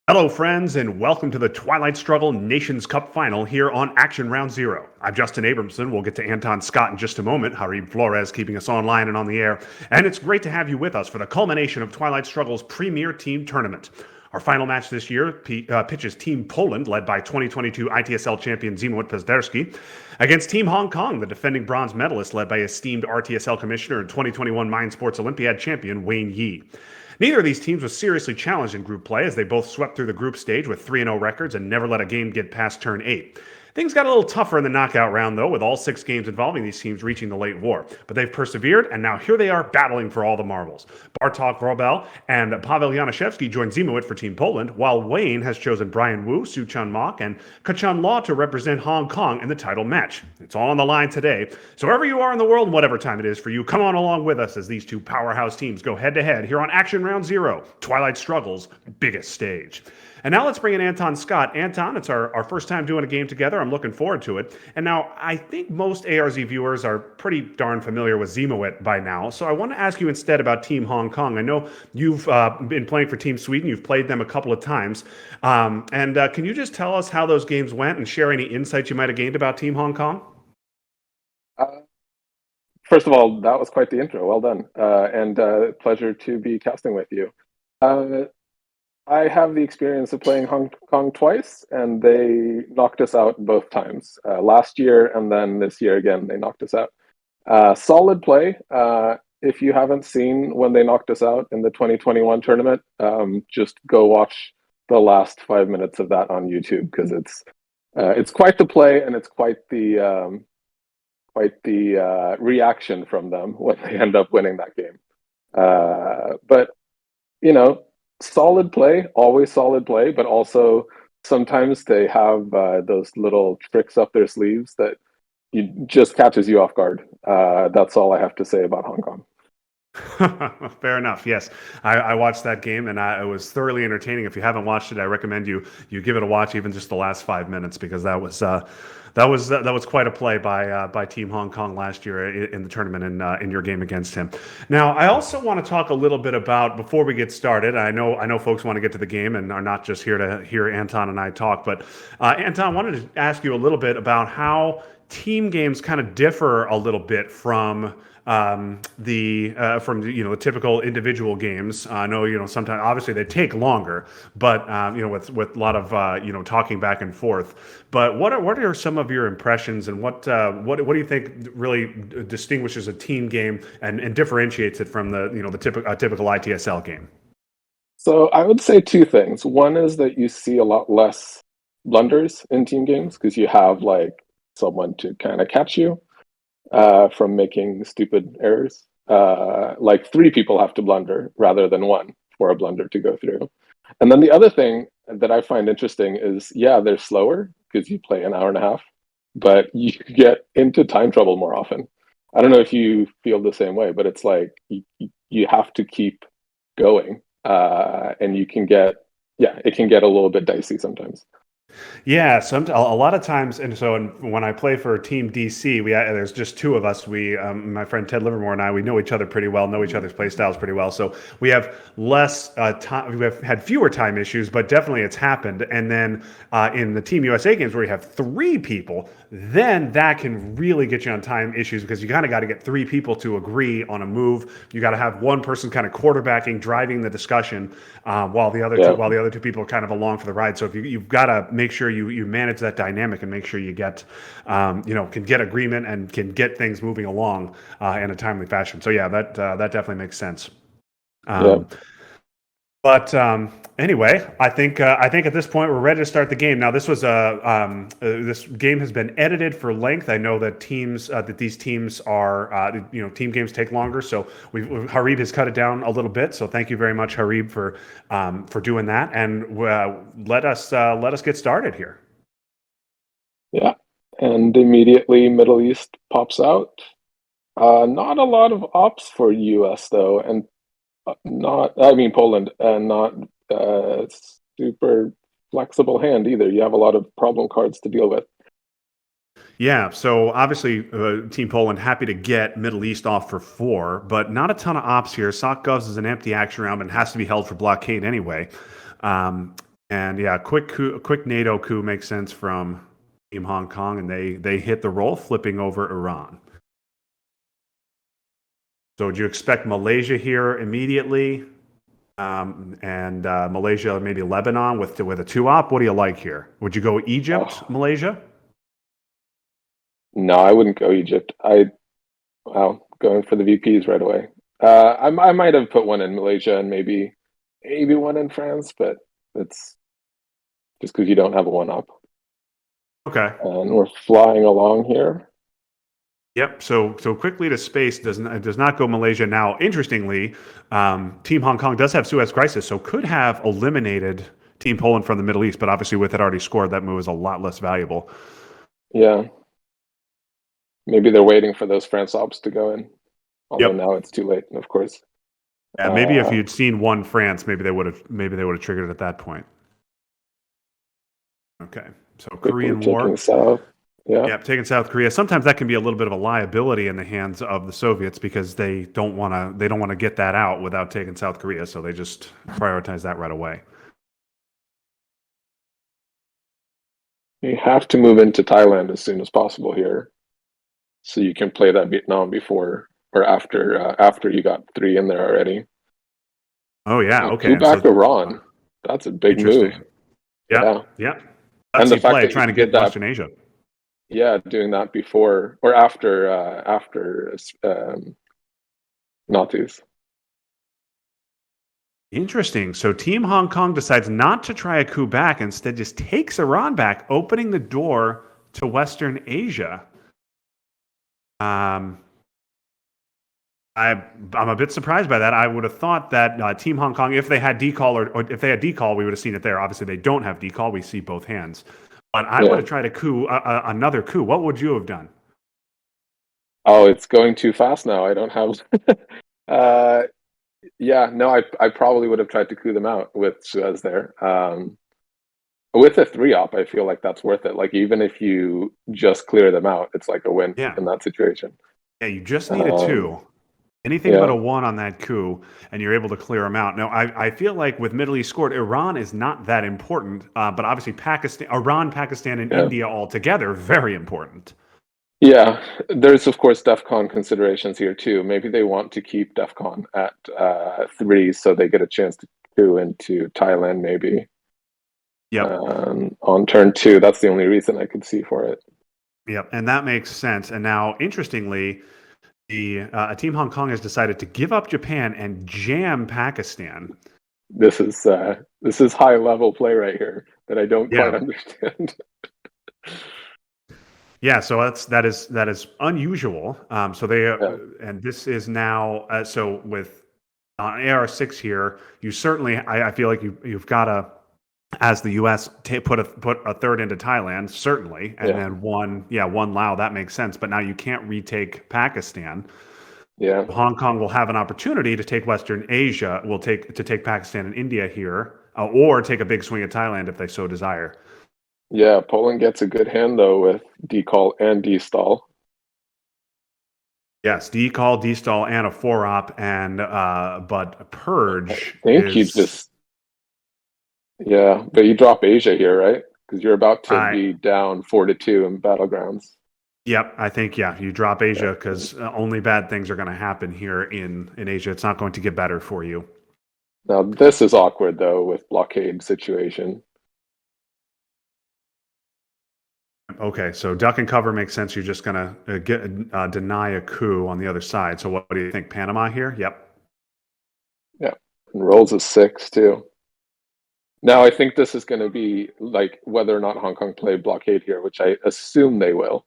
Hello, friends, and welcome to the Twilight Struggle Nations Cup Final here on Action Round Zero. I'm Justin Abramson. We'll get to Anton Scott in just a moment. Harib Flores keeping us online and on the air. And it's great to have you with us for the culmination of Twilight Struggle's premier team tournament. Our final match this year pitches Team Poland, led by 2022 ITSL champion Zimowit Pezderski, against Team Hong Kong, the defending bronze medalist, led by esteemed RTSL commissioner and 2021 Mind Sports Olympiad champion Wayne Yee. Neither of these teams was seriously challenged in group play as they both swept through the group stage with 3-0 records and never let a game get past turn 8. Things got a little tougher in the knockout round, though, with all 6 games involving these teams reaching the late war. But they've persevered, and now here they are battling for all the marbles. Bartok Wrobel and Pavel Janaszewski joined Zimowit for Team Poland, while Wayne has chosen Brian Wu, Su Chun Mok, and Kachan Law to represent Hong Kong in the title match. It's all on the line today. So wherever you are in the world, and whatever time it is for you, come on along with us as these two powerhouse teams go head-to-head here on Action Round Zero, Twilight Struggle's biggest stage. And now let's bring in Anton Scott. Anton, it's our first time doing a game together. I'm looking forward to it. And now I think most ARZ viewers are pretty darn familiar with Zimowit by now. So I want to ask you instead about Team Hong Kong. I know you've been playing for Team Sweden. You've played them a couple of times. Can you just tell us how those games went and share any insights you might have gained about Team Hong Kong? First of all, that was quite the intro. Well done. And pleasure to be casting with you. I have the experience of playing Hong Kong twice, and they knocked us out both times. Last year and then this year again, they knocked us out. Solid play. If you haven't seen when they knocked us out in the 2021 tournament, just go watch the last 5 minutes of that on YouTube, because it's quite the play, and it's quite the reaction from them when they end up winning that game. But you know, solid play, always solid play, but also sometimes they have those little tricks up their sleeves that just catches you off guard. That's all I have to say about Hong Kong. Fair enough. Yes, I watched that game, and it was thoroughly entertaining. If you haven't watched it, I recommend you give it a watch, even just the last 5 minutes, because that was quite a play by Team Hong Kong last year in the tournament in your game against him. Now, I also want to talk a little bit about, before we get started. I know folks want to get to the game and are not just here to hear Anton and I talk, but Anton, I wanted to ask you a little bit about how team games kind of differ a little bit from the typical individual games. I know sometimes obviously they take longer, but with a lot of talking back and forth. But what are some of your impressions, and what do you think really distinguishes a team game and differentiates it from the typical ITSL game? So I would say 2 things. One is that you see a lot less blunders in team games because you have like someone to kind of catch you from making stupid errors. Like 3 people have to blunder rather than 1 for a blunder to go through. And then the other thing that I find interesting is, yeah, they're slower because you play an hour and a half, but you get into time trouble more often. I don't know if you feel the same way, but it's like you have to keep going, and it can get a little bit dicey sometimes. Yeah, a lot of times, and so when I play for Team DC, there's just 2 of us. My friend Ted Livermore and I, we know each other pretty well, know each other's play styles pretty well. So we have less time. We have had fewer time issues, but definitely it's happened. And then in the Team USA games where you have 3 people, then that can really get you on time issues, because you kind of got to get 3 people to agree on a move. You got to have one person kind of quarterbacking, driving the discussion, while the other two people are kind of along for the ride. So if you've got to make sure you manage that dynamic and make sure you get can get agreement and can get things moving along in a timely fashion. So yeah, that definitely makes sense. But anyway, I think at this point we're ready to start the game. Now, this game has been edited for length. I know that these teams are team games take longer, so Harib has cut it down a little bit. So thank you very much, Harib, for doing that. And let us get started here. Yeah, and immediately Middle East pops out. Not a lot of ops for US though, and Poland, and not super flexible hand either. You have a lot of problem cards to deal with. Yeah, so obviously Team Poland happy to get Middle East off for 4, but not a ton of ops here. Sock Govs is an empty action round and has to be held for blockade anyway. And yeah, quick NATO coup makes sense from Team Hong Kong, and they hit the roll, flipping over Iran. So do you expect Malaysia here immediately? And Malaysia, maybe Lebanon with a two-op? What do you like here? Would you go Egypt, Oh, Malaysia? no, I wouldn't go Egypt. Wow, going for the VPs right away. I might have put one in Malaysia and maybe one in France, but it's just because you don't have a one up. Okay. And we're flying along here. Yep. So quickly to space does not go Malaysia. Now, interestingly, Team Hong Kong does have Suez Crisis, so could have eliminated Team Poland from the Middle East, but obviously with it already scored, that move is a lot less valuable. Yeah, maybe they're waiting for those France ops to go in, although Yep. now it's too late, of course. And maybe if Uh, you'd seen one France, maybe they would have triggered it at that point. Okay. So quickly Korean taking War. south. Yeah, Yeah, taking South Korea. Sometimes that can be a little bit of a liability in the hands of the Soviets because they don't want to get that out without taking South Korea, so they just prioritize that right away. you have to move into Thailand as soon as possible here, so you can play that Vietnam before or after you got three in there already. Oh yeah, okay. Coup And so back Iran. That's a big move. interesting. Yeah. Yep, yep. And the Gutsy fact play that you trying to did get that, Western Asia. yeah, doing that before or after Nazis. Interesting. So Team Hong Kong decides not to try a coup back, instead just takes Iran back, opening the door to Western Asia. Um, I'm a bit surprised by that. I would have thought that Team Hong Kong, if they had decall or if they had decall, we would have seen it there. Obviously, they don't have decall. We see both hands. But I would Yeah. have tried a coup, another coup. What would you have done? Oh, it's going too fast now. I don't have. uh, yeah, no, I probably would have tried to coup them out with Suez there. With a three op, I feel like that's worth it. Like even if you just clear them out, it's like a win Yeah, in that situation. yeah. You just need a Um, two. Anything but yeah, a one on that coup, and you're able to clear them out. Now, I feel like with Middle East scored, Iran is not that important, but obviously Iran, Pakistan, and yeah, India all together, very important. yeah. There's of course DEFCON considerations here too. Maybe they want to keep DEFCON at three, so they get a chance to coup into Thailand. Maybe Yep. on turn two. That's the only reason I could see for it. Yep, and that makes sense. And now, interestingly, the Team Hong Kong has decided to give up Japan and jam Pakistan. This is high level play right here that I don't quite Yeah, understand. yeah. So that is unusual. So they Yeah, and this is now so with AR6 here. You certainly, I feel like you've got to, as the U.S. Put a third into Thailand, certainly, and yeah, then one Lao. That makes sense. But now you can't retake Pakistan. yeah, Hong Kong will have an opportunity to take Western Asia. Will take Pakistan and India here, or take a big swing at Thailand if they so desire. yeah. Poland gets a good hand though with decall and destall. Yes, decall, destall, and a four op, and but I purge think you is just yeah, but you drop Asia here, right? Because you're about to I. be down 4-2 in battlegrounds. Yep, I think yeah. You drop Asia Yeah. because only bad things are going to happen here in Asia. It's not going to get better for you. Now this is awkward though with blockade situation. Okay, so duck and cover makes sense. You're just going to deny a coup on the other side. So what do you think? Panama here? Yep. Yeah, and rolls a six too. Now I think this is going to be like whether or not Hong Kong play blockade here, which I assume they will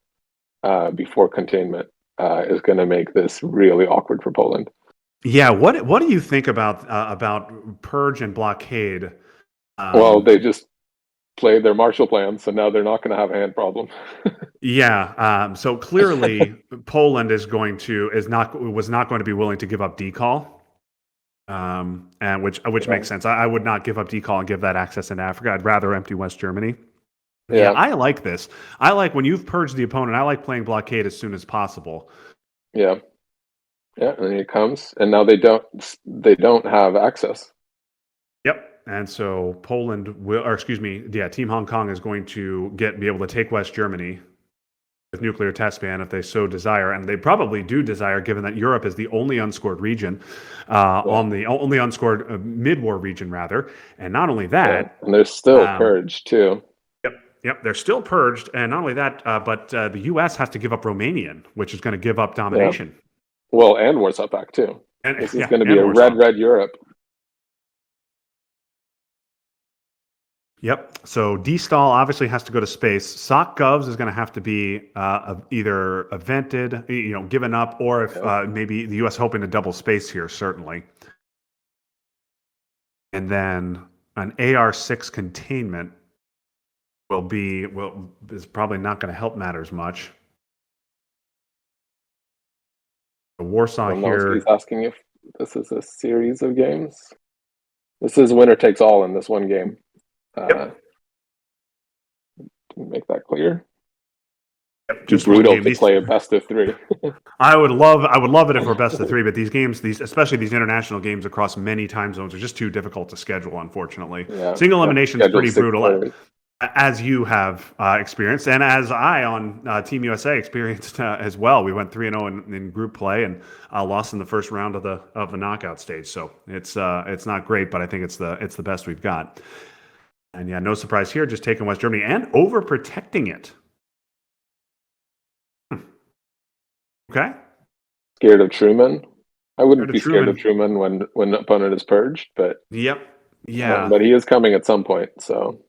before containment, is going to make this really awkward for Poland. Yeah. What do you think about purge and blockade? Well, Um, they just played their Marshall Plan, so now they're not going to have a hand problem. yeah. So clearly, Poland was not going to be willing to give up decall. And which Yeah, makes sense. I would not give up decall and give that access in Africa. I'd rather empty West Germany. Yeah, yeah, I like this. I like when you've purged the opponent. I like playing blockade as soon as possible. yeah, yeah. And then it comes, and now they don't have access. Yep. And so Poland will, or excuse me, yeah, Team Hong Kong is going to be able to take West Germany with nuclear test ban if they so desire, and they probably do desire, given that Europe is the only unscored region, Yeah, on the only unscored mid-war region rather, and not only yeah, that, and they're still um, purged too. yep, they're still purged, and not only that, but the U.S. has to give up Romanian, which is going to give up Yeah, domination, well, and Warsaw Pact too. and This is yeah, going to be and a Warsaw. red Europe. Yep. So DSTAL obviously has to go to space. SOC-Govs is going to have to be either evented, given up, or if Yeah. maybe the U.S. hoping to double space here, certainly. And then an AR-6 containment is probably not going to help matters much. Warsaw And also he's here. asking if this is a series of games. This is winner takes all in this one game. Yep. To make that clear. Yep, Be just one brutal game. to play a best of 3. I would love it if we're best of 3, but these games, especially these international games across many time zones, are just too difficult to schedule. Unfortunately, Yeah, single elimination is pretty brutal, players. as you have experienced, and as I on Team USA experienced as well. We went 3-0 in group play and lost in the first round of the knockout stage. So it's not great, but I think it's the best we've got. And yeah, no surprise here, just taking West Germany and overprotecting it. Okay. Scared of Truman. I wouldn't be scared Truman. of Truman when the opponent is purged, but Yep. Yeah. but he is coming at some point. So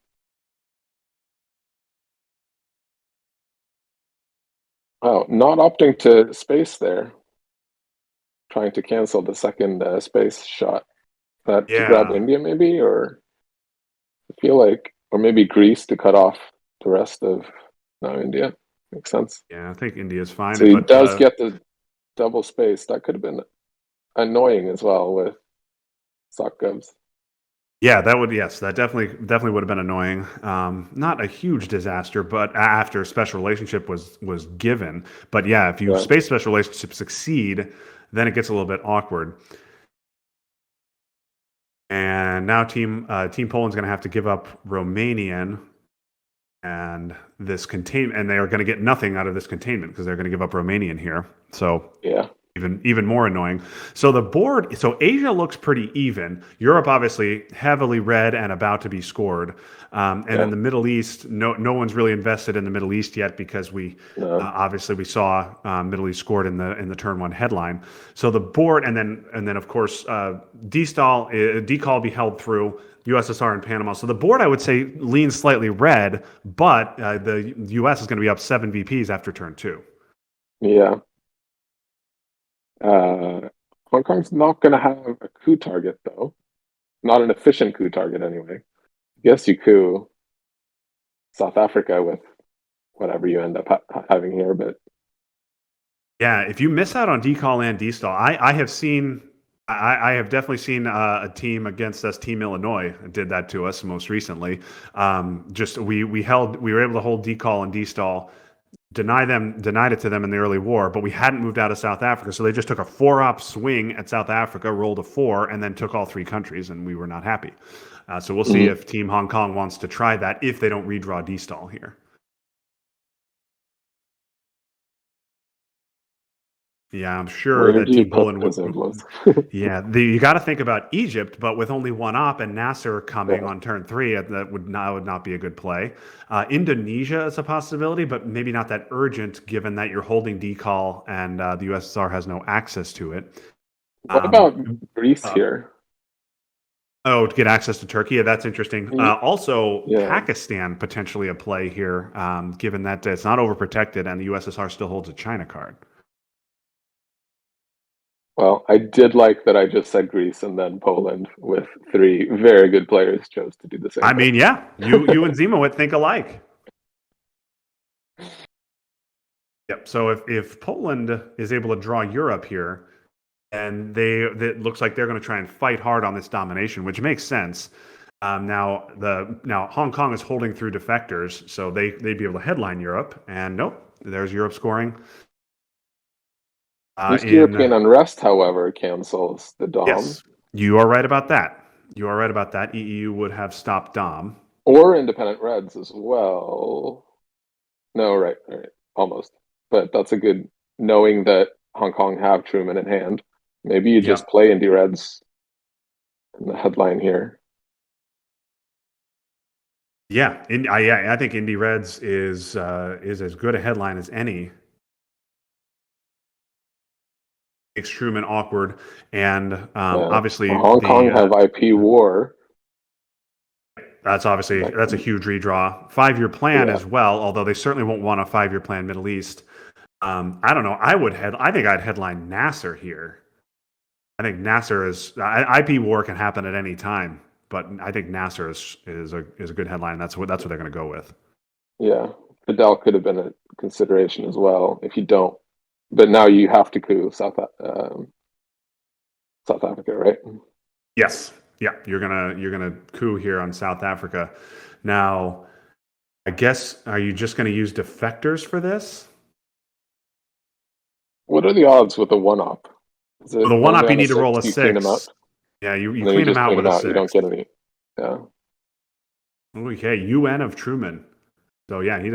not opting to space there, trying to cancel the second space shot. That to grab Yeah. India maybe, or I feel like, or maybe Greece to cut off the rest of India. Makes sense. Yeah, I think India's fine, So he but does get the double space. That could have been annoying as well with SOC-Govs. yeah, that definitely would have been annoying. Not a huge disaster, but after special relationship was given. But yeah, if you Yeah. space special relationship succeed, then it gets a little bit awkward. And now Team Poland's going to have to give up Romanian and this containment, and they are going to get nothing out of this containment because they're going to give up Romanian here. So Yeah. even more annoying. So the board, so Asia looks pretty even. Europe obviously heavily red and about to be scored. And in the Middle East, no one's really invested in the Middle East yet because obviously we saw Middle East scored in the turn 1 headline. So the board, and then of course decall be held through USSR and Panama. So the board, I would say, leans slightly red, but the US is going to be up 7 VPs after turn 2. Yeah. Hong Kong's not going to have a coup target, though. Not an efficient coup target, anyway. I guess you coup South Africa with whatever you end up having here, but yeah, if you miss out on decall and destall, I have seen, I have definitely seen a team against us, Team Illinois, did that to us most recently. We were able to hold decall and destall, denied it to them in the early war, but we hadn't moved out of South Africa, so they just took a 4-op swing at South Africa, rolled a 4, and then took all 3 countries, and we were not happy. So we'll see if Team Hong Kong wants to try that if they don't redraw destall here. Yeah, I'm sure where that do you Team put Poland those would. influence? Yeah, you got to think about Egypt, but with only 1-op and Nasser coming on turn 3, that would not be a good play. Indonesia is a possibility, but maybe not that urgent, given that you're holding decall and the USSR has no access to it. What about Greece here? Oh, to get access to Turkey, yeah, that's interesting. Also, Yeah. Pakistan potentially a play here, given that it's not overprotected and the USSR still holds a China card. Well, I did like that I just said Greece and then Poland with 3 very good players chose to do the same I thing. mean, yeah, you and Zima would think alike. Yep. So if Poland is able to draw Europe here, and it looks like they're going to try and fight hard on this domination, which makes sense. Now Hong Kong is holding through defectors, so they'd be able to headline Europe, and nope, there's Europe scoring. East European unrest, however, cancels the Dom. Yes, you are right about that. you are right about that. EEU would have stopped Dom. Or independent Reds as well. No, right, almost. But that's a good knowing that Hong Kong have Truman in hand. Maybe you just Yep. play Indy Reds in the headline here. Yeah, I think Indy Reds is as good a headline as any. Makes Truman awkward, and Yeah. obviously Hong Kong have IP war. that's a huge redraw. 5-year plan Yeah. as well, although they certainly won't want a 5-year plan Middle East. I don't know. I think I'd headline Nasser here. I think Nasser is IP war can happen at any time, but I think Nasser is a good headline. That's what they're going to go with. Yeah. Fidel could have been a consideration as well if you don't. But now you have to coup South Africa, right? Yes, yeah, you're gonna coup here on South Africa. Now, I guess are you just going to use defectors for this? What are the odds with a one op? Is For it the one one up, you down to need to roll six? a You clean them out, six. Yeah, you and then you clean them just out clean with them a out. You don't six. get any. Yeah. Okay, UN of Truman. So yeah, they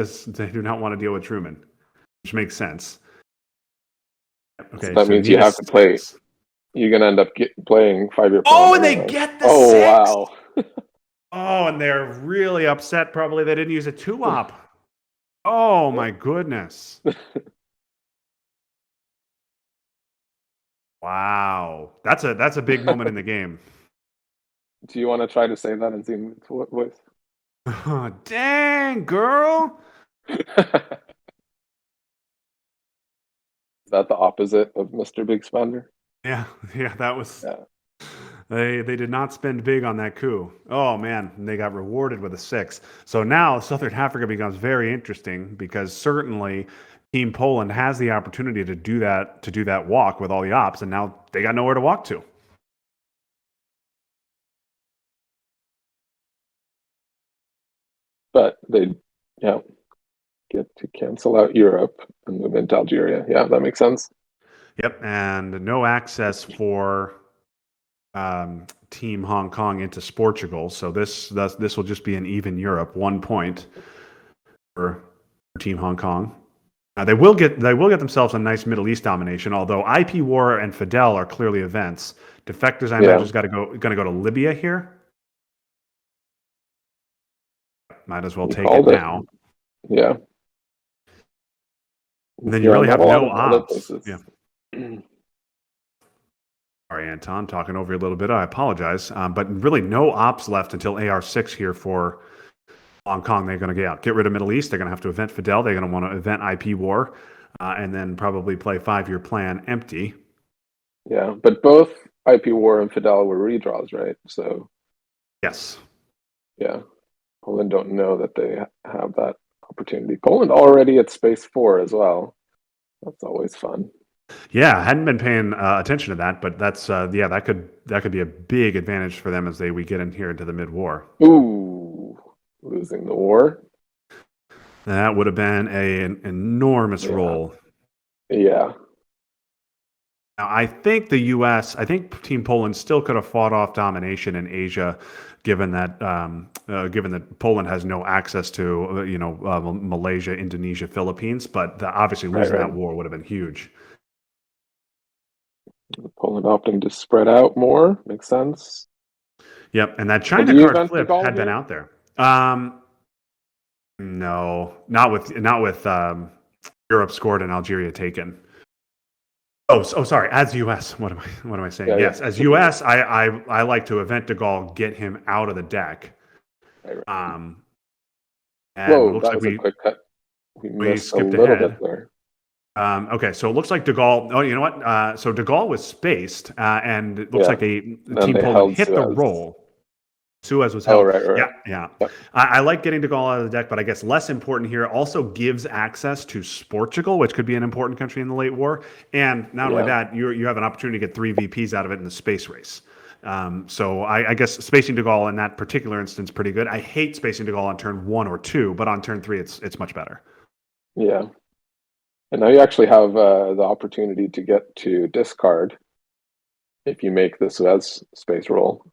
do not want to deal with Truman, which makes sense. So Okay, that so you means you need a have to play. six. You're gonna end up playing 5-year plan Oh, and they anyway. get the Oh six. wow. Oh, and they're really upset. Probably they didn't use a two op. Oh my goodness. Wow, that's a big moment in the game. Do you want to try to say that and see what voice? Dang, girl. Is that the opposite of Mr. Big Spender? Yeah, yeah, that was Yeah. they did not spend big on that coup. Oh man, and they got rewarded with a six. So now Southern Africa becomes very interesting because certainly Team Poland has the opportunity to do that walk with all the ops, and now they got nowhere to walk to. But they, yeah, get to cancel out Europe and move into Algeria. Yeah, that makes sense. Yep, and no access for Team Hong Kong into Portugal. So this will just be an even Europe, 1 point for Team Hong Kong. They will get themselves a nice Middle East domination. Although IP War and Fidel are clearly events. Defectors, I Yeah, imagine, is going to go to Libya here. Might as well you take it called it. now. Yeah. And then you Yeah, really not have a lot no of other ops. places. Yeah. Sorry, Anton, talking over you a little bit. I apologize. But really, no ops left until AR6 here for Hong Kong. They're going to get rid of Middle East. They're going to have to event Fidel. They're going to want to event IP War, and then probably play 5-year plan empty. Yeah, but both IP War and Fidel were redraws, right? So Yes. yeah, Poland don't know that they have that opportunity. Poland already at space 4 as well. That's always fun. Yeah, I hadn't been paying attention to that, but that's yeah, that could be a big advantage for them as we get in here into the mid-war. Ooh, losing the war. That would have been an enormous Yeah, role. yeah, Now, I think Team Poland still could have fought off domination in Asia, given that Poland has no access to Malaysia, Indonesia, Philippines. But obviously right, losing right. that war would have been huge. Poland opting to spread out more makes sense. Yep, and that But China do you card event de flip Gaulle had been here? out there. No, not with Europe scored and Algeria taken. Sorry. As U.S., what am I saying? Yeah, Yes, yeah. as U.S., I like to event de Gaulle, get him out of the deck. Right, right. Um, and it Whoa, looks that like was a quick cut. We we missed a skipped little bit ahead. there. Okay, so it looks like de Gaulle. Oh, you know what? So de Gaulle was spaced, and it looks Yeah. like Then Team they Poland held hit the Suez. roll. Suez was Oh, held. right, Yeah, right. yeah. Yep. I like getting de Gaulle out of the deck, but I guess less important here. Also gives access to Portugal, which could be an important country in the late war. And not only Yeah. that, you have an opportunity to get 3 VPs out of it in the space race. So I guess spacing de Gaulle in that particular instance pretty good. I hate spacing de Gaulle on turn 1 or 2, but on turn 3, it's much better. Yeah. And now you actually have the opportunity to get to discard if you make the Suez space roll.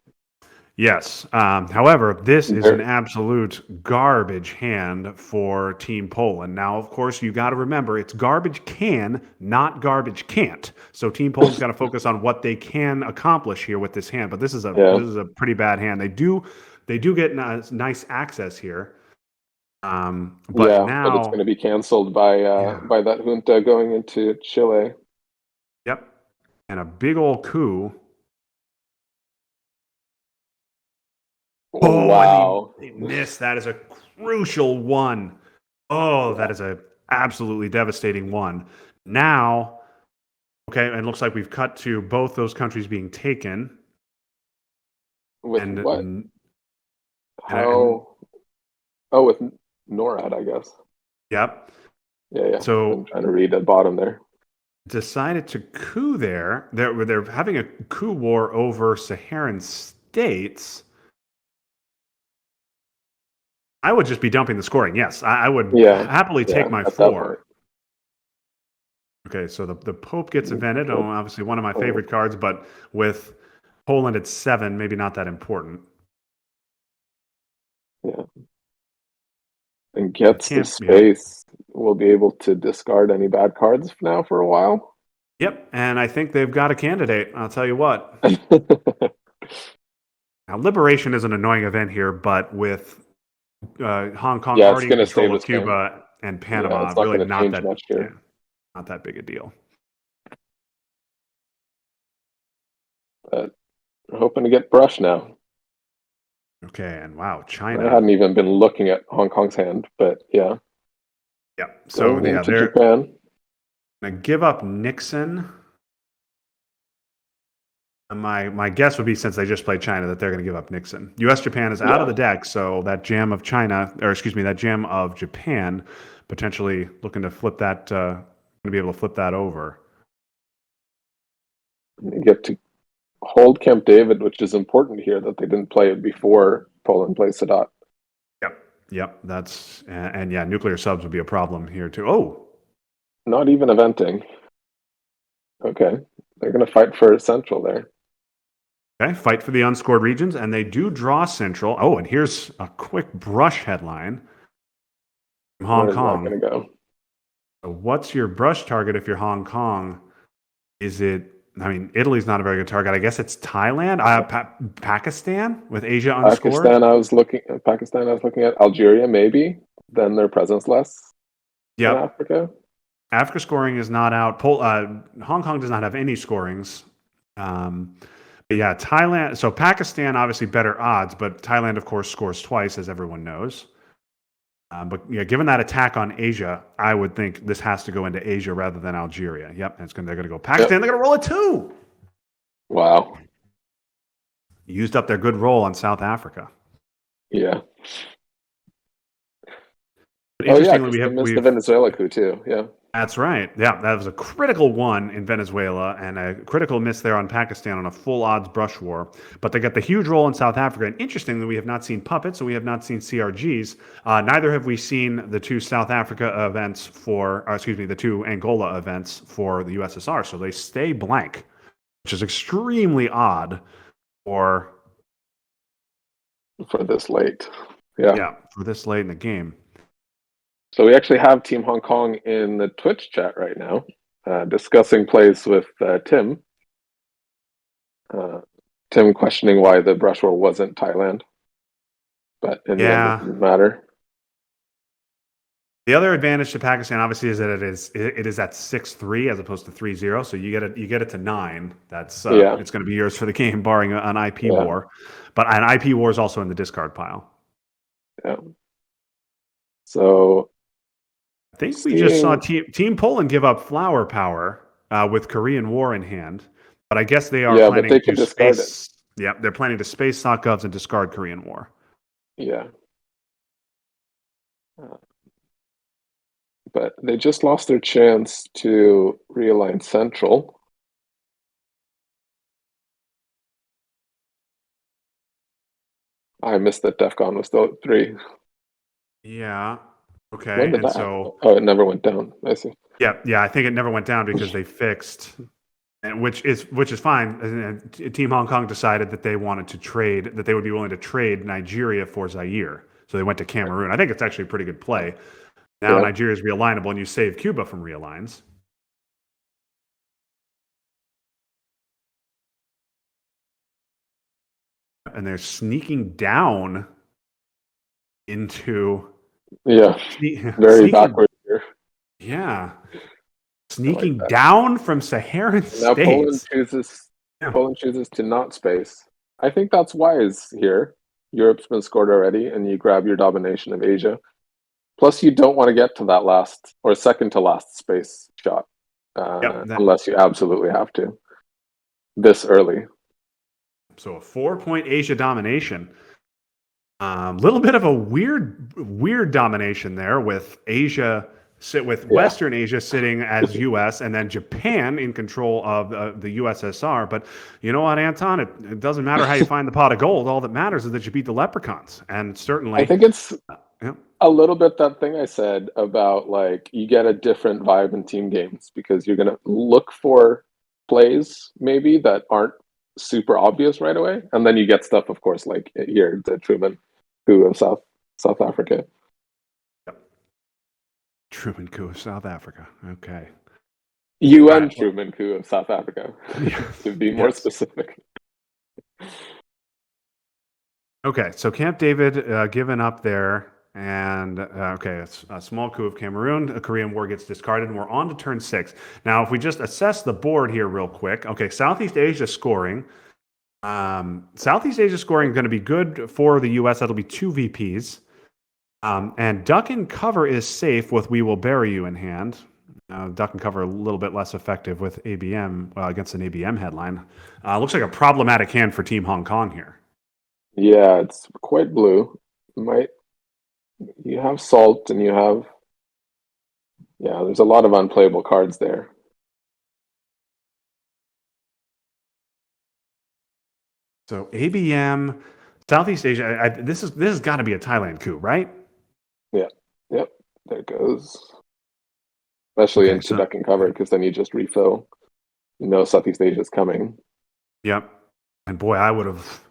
Yes. However, this is an Very, absolute garbage hand for Team Poland. Now, of course, you got to remember it's garbage can, not garbage can't. So Team Poland's got to focus on what they can accomplish here with this hand. But yeah, this is a pretty bad hand. They do get nice access here. But yeah, but it's going now, to be canceled yeah, by that junta going into Chile. yep, and a big old coup. Oh, and Wow. they missed. That is a crucial one. Oh, Yeah, that is a absolutely devastating one. Now, okay, and it looks like we've cut to both those countries being taken, with and what? and How? Oh, with NORAD, I guess. yep. Yeah, yeah. I'm So trying to read at bottom there. decided to coup there. They're having a coup war over Saharan states. I would just be dumping the scoring. Yes, I would Yeah, happily yeah. take my At that point, four. Okay, so the Pope gets invented. Oh, Pope, obviously one of my Pope, favorite cards, but with Poland at 7, maybe not that important. yeah, and I gets the can't. Yep. space. We'll be able to discard any bad cards now for a while. Yep, and I think they've got a candidate. I'll tell you what. Now, Liberation is an annoying event here, but with Hong Kong Yeah, it's already in gonna stay control the of same. Cuba and Yeah, Panama, it's not really gonna not change that. much Yeah, here. not that big a deal. But we're hoping to get Brush now. Okay, and wow, I China. hadn't even been looking at Hong Kong's hand, but yeah, Yep. So going yeah, into they're Japan. gonna give up Nixon. And my guess would be since they just played China that they're going to give up Nixon. U.S. Japan is out of Yeah, the deck, so that jam of China, or excuse me, that jam of Japan, potentially looking to flip that, going to be able to flip that over. you get to hold Camp David, which is important here that they didn't play it before Poland plays Sadat. Yep. Yep. That's and yeah, nuclear subs would be a problem here too. Oh, Not even eventing. Okay, they're gonna fight for Central there. okay. Fight for the unscored regions, and they do draw Central. Oh, and here's a quick brush headline from Hong Where is that Kong. gonna go? So what's your brush target if you're Hong Kong? Is it? I mean, Italy's not a very good target. I guess it's Thailand, Pakistan with Asia unscored. Pakistan. I was looking at Algeria, maybe. Then their presence less in Yep. Africa. Africa scoring is not out. Hong Kong does not have any scorings. Um, but yeah, Thailand. So Pakistan obviously better odds, but Thailand of course scores twice, as everyone knows. But yeah, given that attack on Asia, I would think this has to go into Asia rather than Algeria. Yep, they're going to go Yep. Pakistan. They're going to roll a 2. Wow. Used up their good roll on South Africa. Yeah. But Oh yeah, interestingly, because they missed the Venezuela coup too. Yeah. that's right. Yeah, that was a critical one in Venezuela and a critical miss there on Pakistan on a full odds brush war. But they got the huge role in South Africa. And interestingly, we have not seen puppets and we have not seen CRGs. Neither have we seen the two South Africa events the two Angola events for the USSR. So they stay blank, which is extremely odd for, For this late. Yeah. yeah, for this late in the game. So we actually have Team Hong Kong in the Twitch chat right now, discussing plays with Tim. Tim questioning why the brush war wasn't Thailand, but in the end, it Yeah. didn't matter. The other advantage to Pakistan, obviously, is that it is at 6-3 as opposed to 3-0. So you get it to 9. That's Yeah, it's going to be yours for the game, barring an IP yeah, war. But an IP war is also in the discard pile. yeah. So I think we just saw seeing, Team Poland give up flower power with Korean War in hand. But I guess they are yeah, but planning they to can discard it. space. Yeah, they're planning to space stock govs and discard Korean War. Yeah, uh, but they just lost their chance to realign Central. I missed that DEF CON was still at 3. Yeah. When Okay. did And that happen? so Oh, it never went down. I see. yeah, I think it never went down because they fixed. and which is fine. And Team Hong Kong decided that they wanted to trade, that they would be willing to trade Nigeria for Zaire. So they went to Cameroon. I think it's actually a pretty good play. Now Yeah. Nigeria is realignable, and you save Cuba from realigns. And they're sneaking down into Yeah. Very sneaking, backward here. yeah, I like sneaking that. down from Saharan And now states. Yeah. Poland chooses to not space. I think that's wise here. Europe's been scored already, and you grab your domination of Asia. Plus, you don't want to get to that last or second to last space shot, Yep. unless you absolutely have to this early. So a 4-point Asia domination. Little bit of a weird domination there with Asia sit with Yeah, Western Asia sitting as U.S. and then Japan in control of the USSR. But you know what, Anton? It doesn't matter how you find the pot of gold. All that matters is that you beat the leprechauns. And I certainly, think it's yeah, a little bit that thing I said about like you get a different vibe in team games because you're gonna look for plays maybe that aren't super obvious right away, and then you get stuff, of course, like here the Truman coup of South Africa. Truman coup of South Africa. Okay. All UN right. Well, Truman coup of South Africa, yeah, to be more yes. specific. Okay, so Camp David given up there, and okay, it's a small coup of Cameroon. A Korean War gets discarded, and we're on to turn 6. Now, if we just assess the board here real quick, okay, Southeast Asia scoring. Southeast Asia scoring going to be good for the U.S. That'll be 2 VPs, and duck and cover is safe with "We Will Bury You" in hand. Duck and cover a little bit less effective with ABM against an ABM headline. Looks like a problematic hand for Team Hong Kong here. Yeah, it's quite blue. Might you have salt and you have yeah, there's a lot of unplayable cards there. So ABM, Southeast Asia. This has got to be a Thailand coup, right? Yeah. Yep. There goes. Especially Okay, into so duck and cover because then you just refill. You know Southeast Asia is coming. yep. And boy, I would have.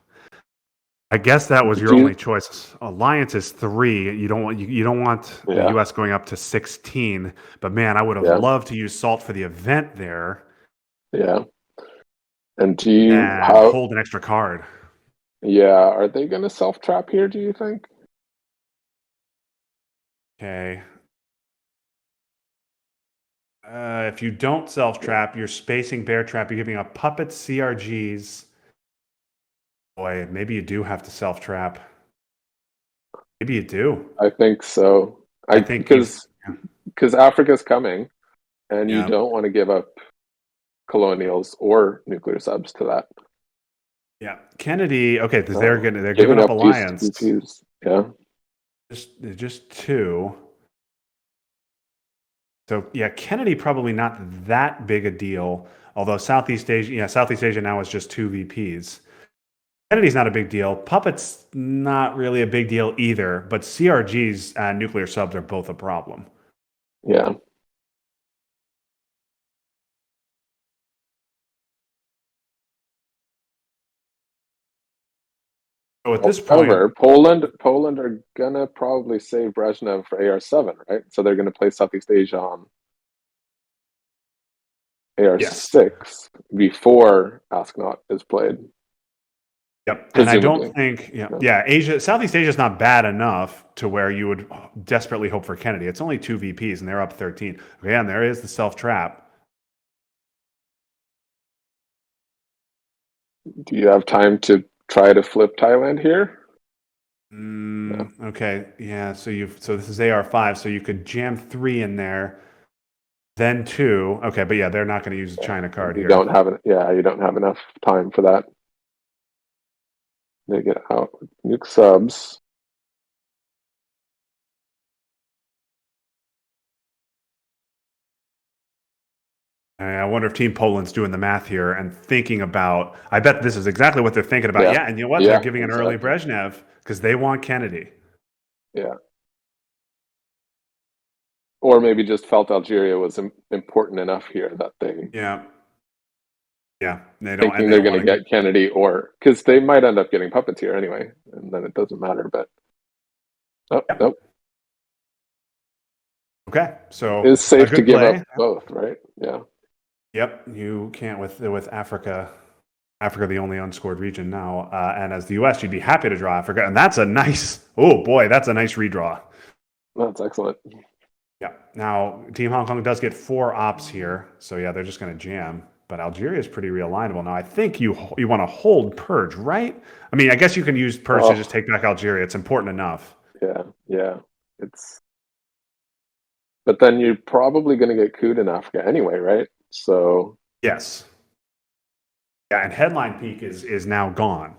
I guess that was Did your you? only choice. Alliance is 3. You don't want the Yeah. U.S. going up to 16. But man, I would have Yeah. loved to use Salt for the event there Yeah. And do you and how? hold an extra card. Yeah. Are they going to self trap here? Do you think? Okay. If you don't self trap, you're spacing bear trap. You're giving up puppets, CRGs. Boy, maybe you do have to self trap. Maybe you do. I think so. I I think you. because Africa's coming, and you Yeah. don't want to give up colonials or nuclear subs to that. Yeah. Kennedy. Okay, because they're giving Giving up up these alliance. VPs. Yeah. Just 2. So yeah, Kennedy probably not that big a deal. Although Southeast Asia now is just 2 VPs. Kennedy's not a big deal. Puppets not really a big deal either. But CRG's nuclear subs are both a problem. Yeah. So at this point, However, Poland are gonna probably save Brezhnev for AR7, right? So they're gonna play Southeast Asia on yes. AR6 before Asknot is played, Yep. And I don't presumably. think, No. Southeast Asia is not bad enough to where you would desperately hope for Kennedy. It's only 2 VPs and they're up 13. Okay, and there is the self trap. Do you have time to try to flip Thailand here? No. Okay, yeah. So this is AR5. So you could jam 3 in there, then 2. Okay, but yeah, they're not going to use the Yeah. China card You here. don't have you don't have enough time for that. They get out nuke subs. I wonder if Team Poland's doing the math here and thinking about. I bet this is exactly what they're thinking about. Yeah. Yeah, and you know what? They're Yeah, giving an early exactly. Brezhnev because they want Kennedy. Yeah. Or maybe just felt Algeria was important enough here that they Yeah. Yeah, they don't, and thinking they they're don't going want to to. get Kennedy, or because they might end up getting Puppeteer anyway, and then it doesn't matter. But oh, Yep. nope, Okay, so it's a safe to good give up play. both, right? Yeah. Yep, you can't with Africa. Africa, the only unscored region now, and as the U.S., you'd be happy to draw Africa, and that's a nice. Oh boy, that's a nice redraw. That's excellent. Yeah. Now, Team Hong Kong does get 4 ops here, so yeah, they're just going to jam. But Algeria is pretty realignable now. I think you want to hold Purge, right? I mean, I guess you can use Purge to Oh, just take back Algeria. It's important enough. yeah, yeah. It's but then you're probably going to get cooed in Africa anyway, right? So Yes. Yeah, and headline peak is now gone.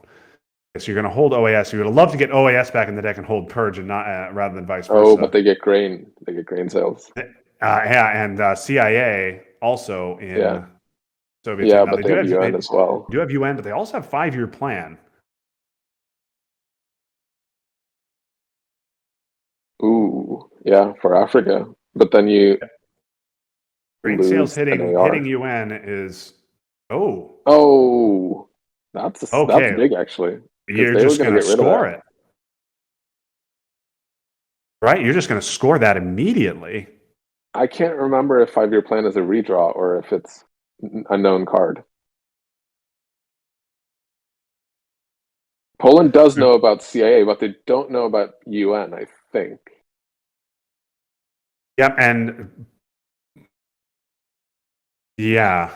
So you're going to hold OAS. You would love to get OAS back in the deck and hold Purge, and not rather than vice oh, but versa. they get grain. They get grain sales. Yeah, and CIA also Yeah, in Soviet team. yeah, Now but they they do have have UN as well. UN, but they also have 5-year plan. Ooh, yeah, for Africa. But then you Grain sales lose an hitting AR. UN is oh Oh, that's okay. big actually, because You're they were just going to gonna get rid of score that. it, right? You're just gonna score that immediately. I can't remember if 5-year plan is a redraw or if it's a known card. Poland does know about CIA, but they don't know about UN, I think. Yep, and yeah,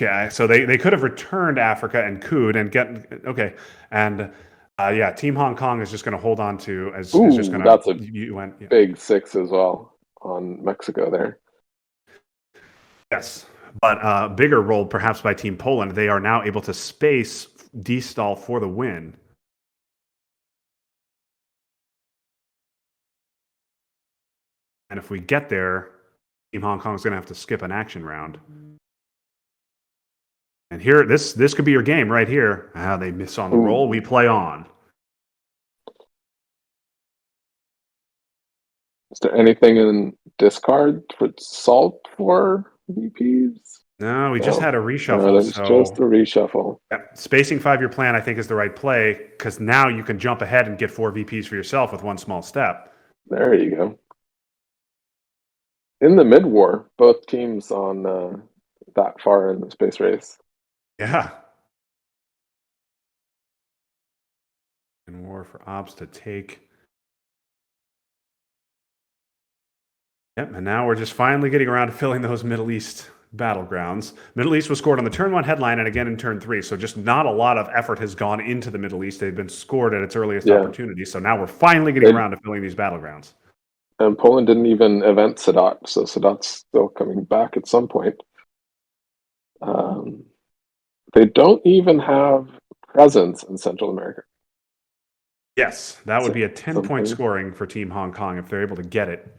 yeah. So they could have returned Africa and cooed and get okay, and yeah, Team Hong Kong is just gonna hold on to as is just Ooh, gonna that's a UN. Yeah. big six as well on Mexico there. Yes, but bigger role perhaps by Team Poland. They are now able to space D-stall for the win. And if we get there, Team Hong Kong is going to have to skip an action round. And here, this could be your game right here. Ah, they miss on the roll. We Ooh. play on. Is there anything in discard for salt for VPs? No, we just No. had a No, reshuffle. there's just a So reshuffle. yeah, spacing 5-year plan, I think, is the right play because now you can jump ahead and get 4 VPs for yourself with one small step. There you go. In the mid-war, both teams on that far in the space race. Yeah. And war for ops to take. Yep, and now we're just finally getting around to filling those Middle East battlegrounds. Middle East was scored on the turn 1 headline and again in turn 3, so just not a lot of effort has gone into the Middle East. They've been scored at its earliest Yeah. opportunity, so now we're finally getting around to filling these battlegrounds. And Poland didn't even event Sadat, so Sadat's still coming back at some point. Um, they don't even have presence in Central America. Yes, that would So be a 10-point something. scoring for Team Hong Kong if they're able to get it.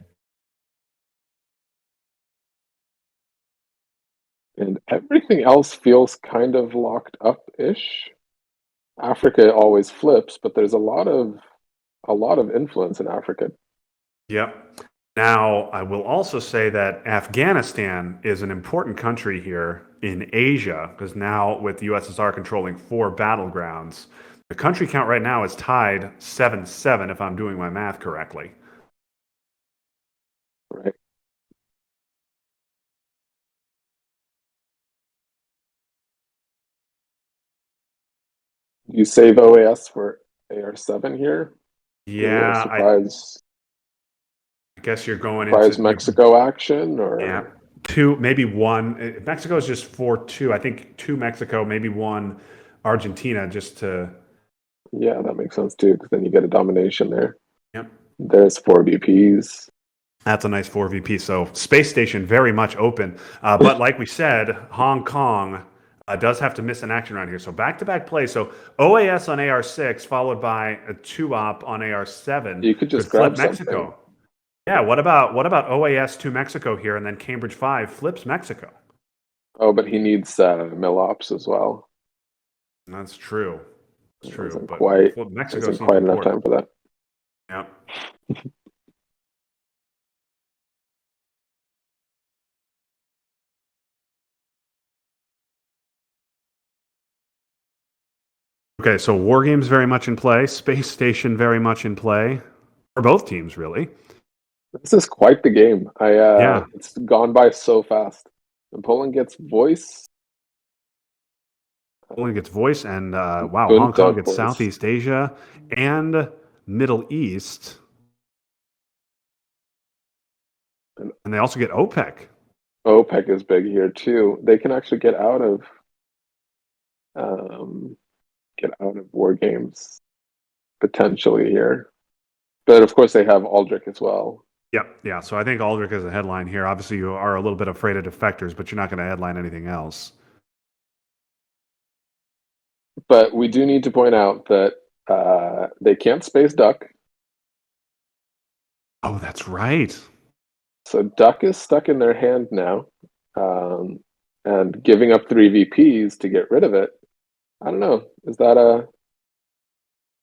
And everything else feels kind of locked up-ish. Africa always flips, but there's a lot of influence in Africa. Yep. Now, I will also say that Afghanistan is an important country here in Asia because now with the USSR controlling 4 battlegrounds, the country count right now is tied 7-7 if I'm doing my math correctly. Right. You save OAS for AR7 here to Yeah, surprise I guess you're going into Mexico action, yeah, or 2, maybe 1. Mexico is just 4-2. I think 2 Mexico, maybe 1 Argentina just to yeah, that makes sense too, because then you get a domination there. yep. There's 4 BPs. That's a nice 4 VP. So space station very much open. But like we said, Hong Kong does have to miss an action round here. So back-to-back play. So OAS on AR6 followed by a 2-op on AR7 You could could just flip grab something. Mexico. Yeah, what about OAS to Mexico here and then Cambridge 5 flips Mexico? Oh, but he needs Milops as well. That's true. It's It true. wasn't But quite Mexico isn't seems quite enough important. time for that. Yeah. Okay, so War Games very much in play, Space Station very much in play, for both teams, really. This is quite the game. Yeah, It's gone by so fast. And Poland gets voice. Poland gets voice, and wow, Hong Und Kong gets voice. Southeast Asia and Middle East, And and they also get OPEC. OPEC is big here too. They can actually um, get out of war games potentially here. But of course, they have Aldrich as well. Yep, yeah. So I think Aldrich is a headline here. Obviously, you are a little bit afraid of defectors, but you're not going to headline anything else. But we do need to point out that they can't space duck. Oh, that's right. So duck is stuck in their hand now. Um, and giving up 3 VPs to get rid of it. I don't know. Is that a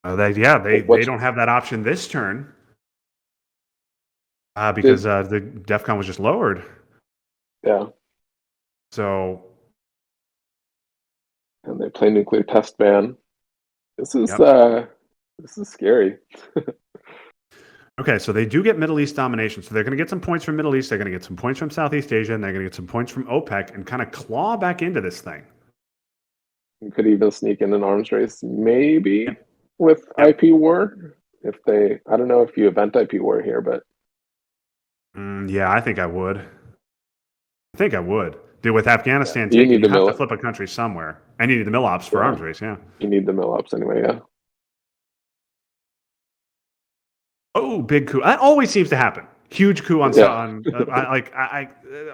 They what don't have that option this turn because did the DEFCON was just lowered. yeah, So, and they play nuclear test ban. This is yep. uh this is scary. Okay, so they do get Middle East domination. So they're going to get some points from Middle East. They're going to get some points from Southeast Asia, and they're going to get some points from OPEC and kind of claw back into this thing. You could even sneak in an arms race, maybe Yep. with Yep. IP war. If they, I don't know if you event IP war here, but Yeah, I think I would. I think I would. Dude, with yeah, Afghanistan you taken, need you the have to mill. flip a country somewhere. And you need the mill ops for Yeah, arms race, yeah. you need the mill ups anyway. Yeah, Oh, big coup. That always seems to happen. Huge coup on yeah.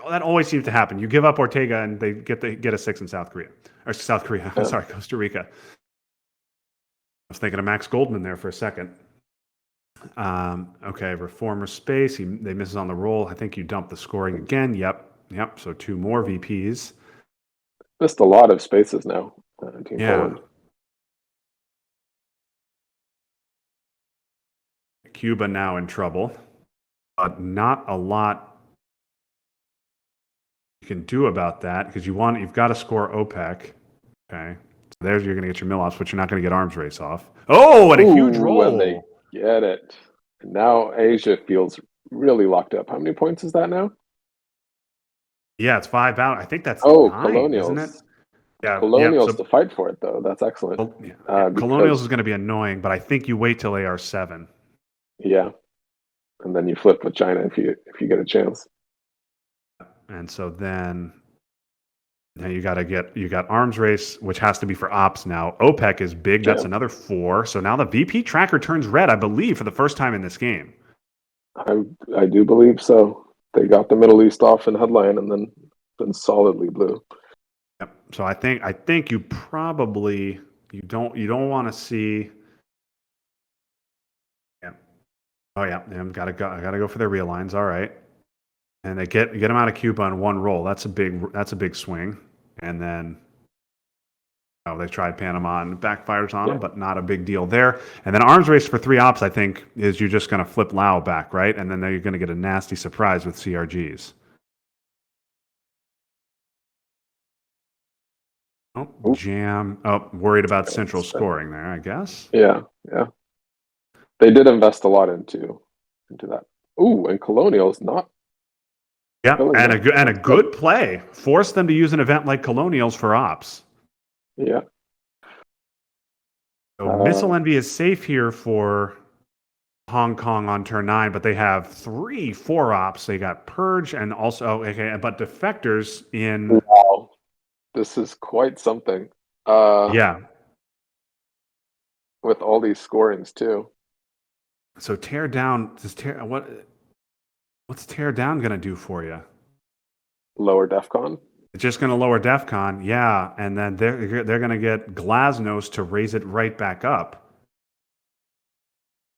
that always seems to happen. You give up Ortega and they get a 6 in South Korea. Or South Korea. I'm Yeah. sorry, Costa Rica. I was thinking of Max Goldman there for a second. Okay, reformer space. They misses on the roll. I think you dump the scoring again. Yep. So 2 more VPs. Missed a lot of spaces now, Team Yeah. Poland. Cuba now in trouble, but not a lot you can do about that because you've got to score OPEC. Okay, so there's you're going to get your mill ops, but you're not going to get arms race off. Oh, and a huge Ooh, and they roll. get it. And now Asia feels really locked up. How many points is that now? Yeah, it's 5 out. I think that's Oh, 9, isn't it? Colonials. Yeah. Colonials So to fight for it though. That's excellent. Colonials is Because going to be annoying, but I think you wait till AR7. yeah, and then you flip with China if you get a chance. And so then you got arms race, which has to be for ops now. OPEC is big. That's Jam. another 4. So now the VP tracker turns red, I believe, for the first time in this game. I do believe so. They got the Middle East off in headline and then been solidly blue. Yep. So I think you probably you don't want to see. Yeah. Oh yeah. Gotta go. I gotta go for their realigns. All right. And they get them out of Cuba on 1 roll. That's a big swing. And then they tried Panama and backfires on them, Yeah. but not a big deal there. And then arms race for 3 ops, I think, is you're just going to flip Lao back, right? And then you're going to get a nasty surprise with CRGs. Oh, Ooh, jam. Oh, worried about central scoring there, I guess. yeah. They did invest a lot into that. Ooh, and Colonials not Yeah, filling and that. a good play. Force them to use an event like Colonials for ops. Yeah. So Missile Envy is safe here for Hong Kong on turn 9, but they have 3 4 ops. They got Purge and also but defectors in. Wow. This is quite something. Yeah. With all these scorings too. So tear down. What's tear down gonna do for you? Lower DEFCON. It's just gonna lower DEFCON, yeah, and then they're gonna get Glasnost to raise it right back up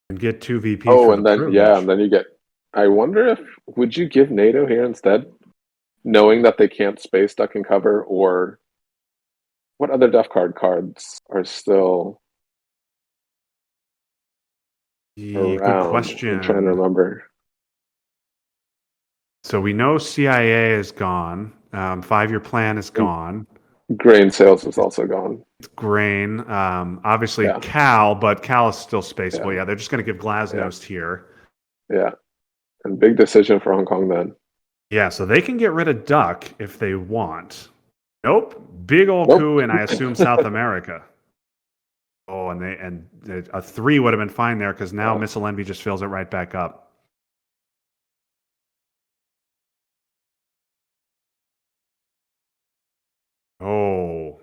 and get 2 VPs Oh, for and the then yeah, privilege. and then you get. I wonder if would you give NATO here instead, knowing that they can't space duck and cover, or what other def cards are still Good around? I'm trying to question. remember. So we know CIA is gone. 5-year plan is gone. Grain sales is also gone. It's grain. Obviously Yeah, Cal, but Cal is still spaceable. yeah, Yeah, they're just going to give yeah, Glasnost here. yeah. And big decision for Hong Kong then. Yeah, so they can get rid of Duck if they want. Nope. Big old Nope. coup in, I assume, South America. Oh, and a 3 would have been fine there because now Yeah. Missile Envy just fills it right back up. Oh,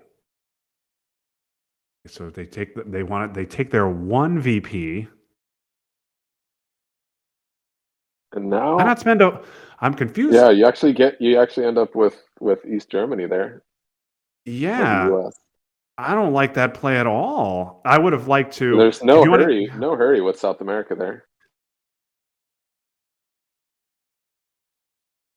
so they take their one VP. And Why now, not spend a? I'm yeah, confused. you actually end up with East Germany there for the Yeah, US. I don't like that play at all. I would have liked to. There's If no you want to, hurry, no hurry with South America there.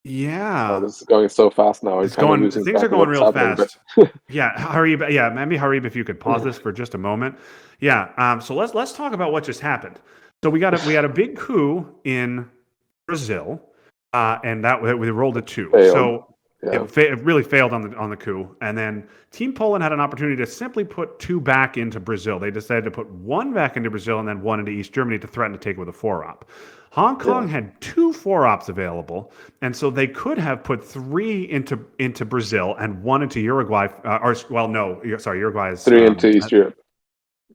Oh, yeah, this is going so fast now. I'm it's kind of going. losing Things are track of going what's real happening, but fast. Yeah, Harib. Yeah, maybe Harib, if you could pause this for just a moment. Yeah. So let's talk about what just happened. So we had a big coup in Brazil, and that we rolled a 2. failed. So Yeah, it really failed on the coup. And then Team Poland had an opportunity to simply put 2 back into Brazil. They decided to put 1 back into Brazil and then 1 into East Germany to threaten to take it with a 4-op. Hong yeah. Kong had 2 4-ops available, and so they could have put 3 into Brazil and 1 into Uruguay. Or well, no, sorry, Uruguay is Three into East Europe.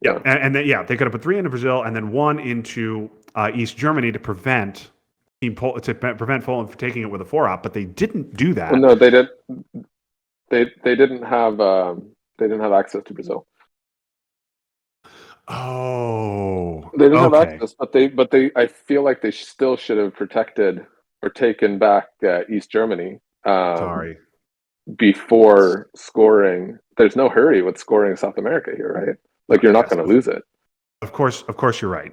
yeah, Yeah. and then, yeah, they could have put 3 into Brazil and then 1 into East Germany to prevent prevent Poland from taking it with a 4-op, but they didn't do Well, that. no, they did. They didn't have access to Brazil. Oh, They didn't have okay. access, but they I feel like they still should have protected or taken back East Germany Sorry. before scoring. There's no hurry with scoring South America here, right? Like you're not Yes, going to lose it. of course, you're right.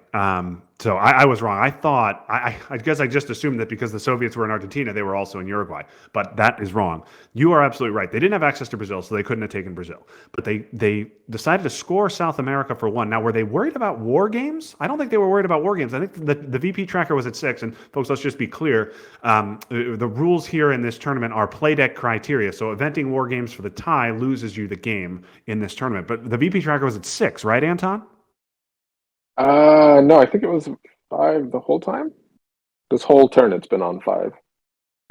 So I was wrong. I thought I guess I just assumed that because the Soviets were in Argentina, they were also in Uruguay, but that is wrong. You are absolutely right. They didn't have access to Brazil, so they couldn't have taken Brazil. But they decided to score South America for 1. Now, were they worried about war games? I don't think they were worried about war games. I think the VP tracker was at 6. And folks, let's just be clear: the rules here in this tournament are play deck criteria. So eventing war games for the tie loses you the game in this tournament. But the VP tracker was at 6, right, Anton? No, I think it was 5 the whole time. This whole turn, it's been on 5.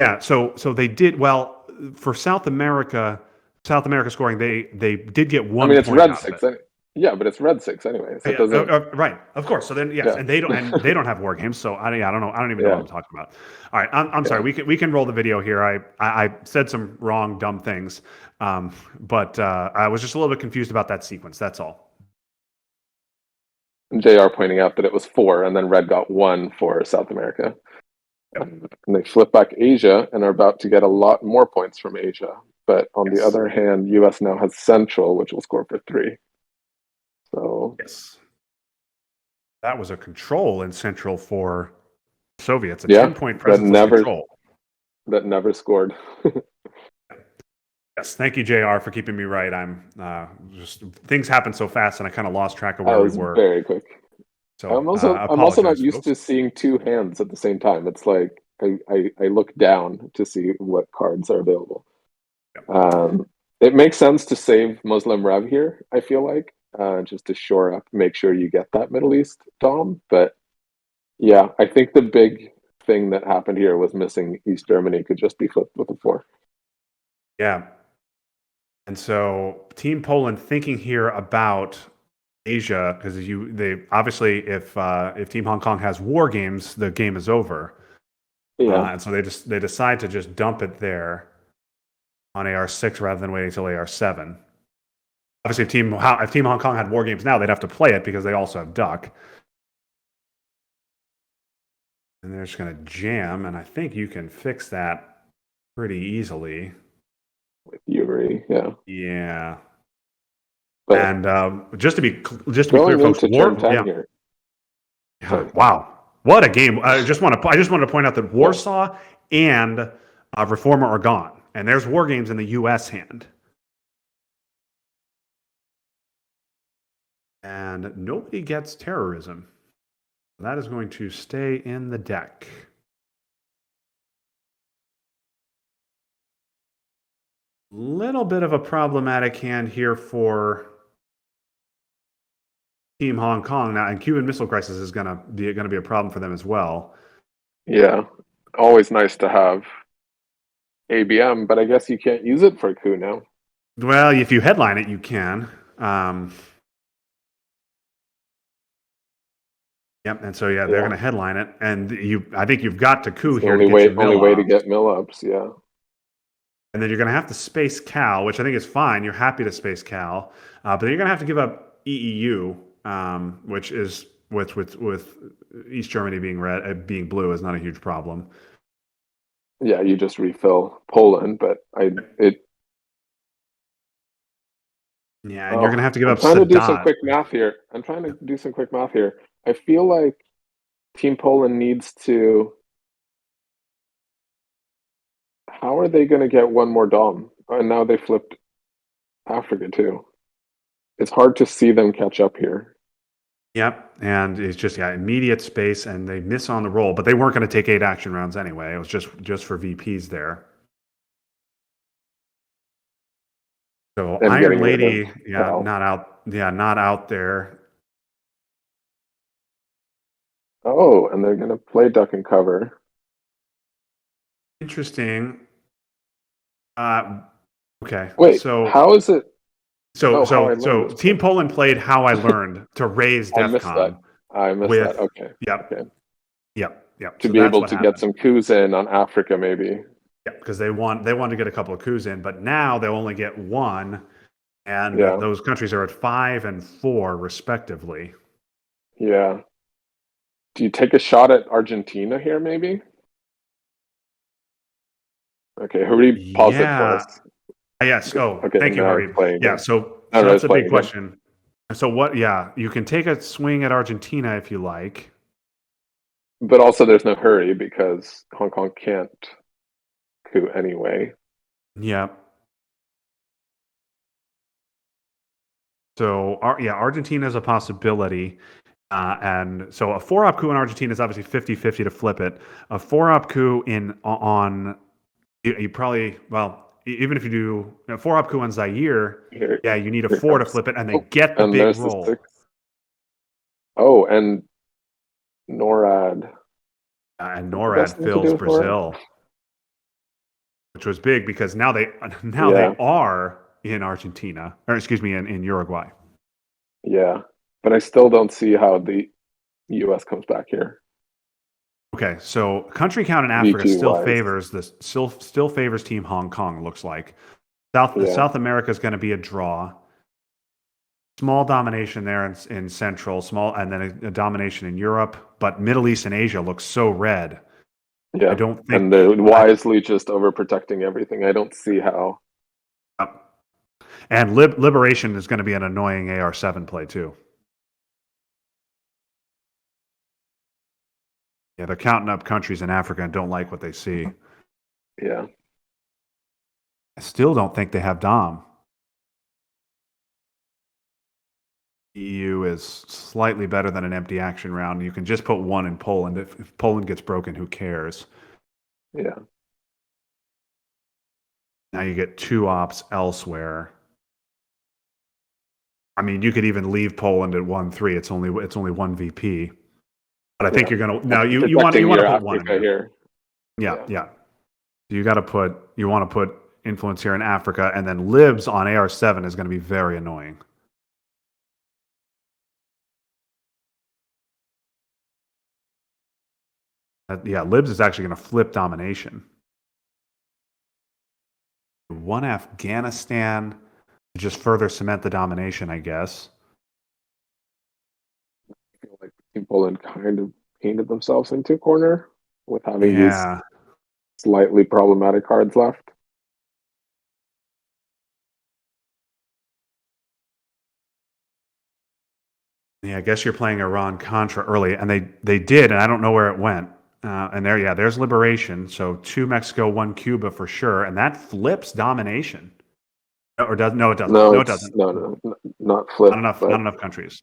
Yeah, so they did well for South America. South America scoring, they did get I one mean, it's point red out of it. 6. Yeah, but it's red 6 anyway, so it Yeah, doesn't. right, of course. So then, yes, Yeah, and they don't have war games. So I don't know. I don't even know what yeah, I'm talking about. All right, I'm sorry. yeah. We can roll the video here. I said some wrong, dumb things, but I was just a little bit confused about that sequence. That's all. And JR pointing out that it was 4, and then red got 1 for South America. And they flip back Asia and are about to get a lot more points from Asia. But on the Yes, other hand, US now has Central, which will score for 3. So yes. That was a control in Central for Soviets. A yeah, 10-point that presenceless never control. that never scored. Yes, thank you, JR, for keeping me right. I'm just things happen so fast, and I kind of lost track of That where we was were. very quick. So I'm also not apologize, used folks. to seeing 2 hands at the same time. It's like I look down to see what cards are available. Um, it makes sense to save Muslim Rev here, I feel like, just to shore up, make sure you get that Middle East Dom. But yeah, I think the big thing that happened here was missing East Germany could just be flipped with a 4. Yeah, and so Team Poland thinking here about Asia because they obviously if Team Hong Kong has war games, the game is over, Yeah, and so they decide to just dump it there on AR6 rather than waiting until AR7. Obviously, if Team Hong Kong had war games now, they'd have to play it because they also have Duck. And they're just going to jam, and I think you can fix that pretty easily. with Yuri, yeah. Yeah, But and just to be clear, going folks, into turn war. 10 Yeah, here, yeah, sorry. wow, what a game! I just wanted to point out that Yeah. Warsaw and Reformer are gone, and there's war games in the U.S. hand, and nobody gets terrorism. That is going to stay in the deck. Little bit of a problematic hand here for Team Hong Kong now, and Cuban Missile Crisis is gonna be a problem for them as well. Yeah, always nice to have ABM, but I guess you can't use it for a coup now. Well, if you headline it, you can. Um, yep, and so yeah, they're Yeah, going to headline it, and I think you've got to coup it's the here to get your only mill way to ups, get mill ups. Yeah, and then you're going to have to space Cal, which I think is fine. You're happy to space Cal, but then you're going to have to give up EEU, which is with East Germany being red, being blue is not a huge problem. yeah, you just refill Poland, but I it. Yeah, and you're going to Oh, have to give I'm up trying to do some Sadat. quick math here. I'm trying to do some quick math here. I feel like Team Poland needs to. How are they going to get one more Dom? And now they flipped Africa too. It's hard to see them catch up here. Yep, and it's just immediate space, and they miss on the roll, but they weren't going to take 8 action rounds anyway. It was just for VPs there. So Them Iron getting rid of Lady, Cal. not out there. Oh, and they're going to play duck and cover. Interesting. Okay, Wait, so how is it? so Oh, how I so learned so this Team thing. Poland played How I Learned to raise I missed that. DEFCON I missed that. with Okay. yep, Okay. yep. To So be that's able what to get happened. some coups in on Africa, maybe. Yeah, because they want to get a couple of coups in, but now they'll only get one, and Yeah. those countries are at 5 and 4 respectively. Yeah. Do you take a shot at Argentina here, maybe? Okay, Hurry, pause it for Yeah. us. Yes. Oh, Okay, thank you, now it's Harry. playing Yeah. again. So No, that's it's a playing big again. question. So what? Yeah, you can take a swing at Argentina if you like. But also, there's no hurry because Hong Kong can't coup anyway. Yeah. So, Argentina is a possibility. And so a 4-op coup in Argentina is obviously 50-50 to flip it. A 4-op coup you probably, well, even if you do a 4-op coup on Zaire, Here, yeah, you need a here 4 to comes. flip it, and they Oh, get the and big there's the roll. six. Oh, and NORAD. And What's the NORAD best thing to do fills with NORAD? Brazil, which was big because now they Yeah, are in Argentina, or excuse me, in Uruguay. yeah. But I still don't see how the US comes back here, Okay, so country count in Africa VP still wise. favors this still favors Team Hong Kong. Looks like Yeah, South America is going to be a draw. Small domination there in Central, small, and then a domination in Europe. But Middle East and Asia looks so red. I yeah. don't And think. they're wisely just overprotecting everything. I don't see how. And Liberation is going to be an annoying AR7 play too. Yeah, they're counting up countries in Africa and don't like what they see. Yeah, I still don't think they have Dom. EU is slightly better than an empty action round. You can just put one in Poland. If Poland gets broken, who cares? yeah. Now you get 2 ops elsewhere. I mean, you could even leave Poland at 1-3. It's only one VP. But I think Yeah. you're gonna I'm now you want protecting to your put one in Africa there. here. Yeah, Yeah. yeah. You want to put influence here in Africa, and then libs on AR7 is going to be very annoying. Yeah, libs is actually going to flip domination. One Afghanistan to just further cement the domination, I guess. I feel like Team Poland kind of painted themselves into a corner with having these Yeah. slightly problematic cards left. Yeah, I guess you're playing Iran Contra early, and they did, and I don't know where it went. And there's liberation. So 2 Mexico, 1 Cuba for sure, and that flips domination. Or does no, it doesn't. No, No, it it's doesn't. not flip, Not enough countries.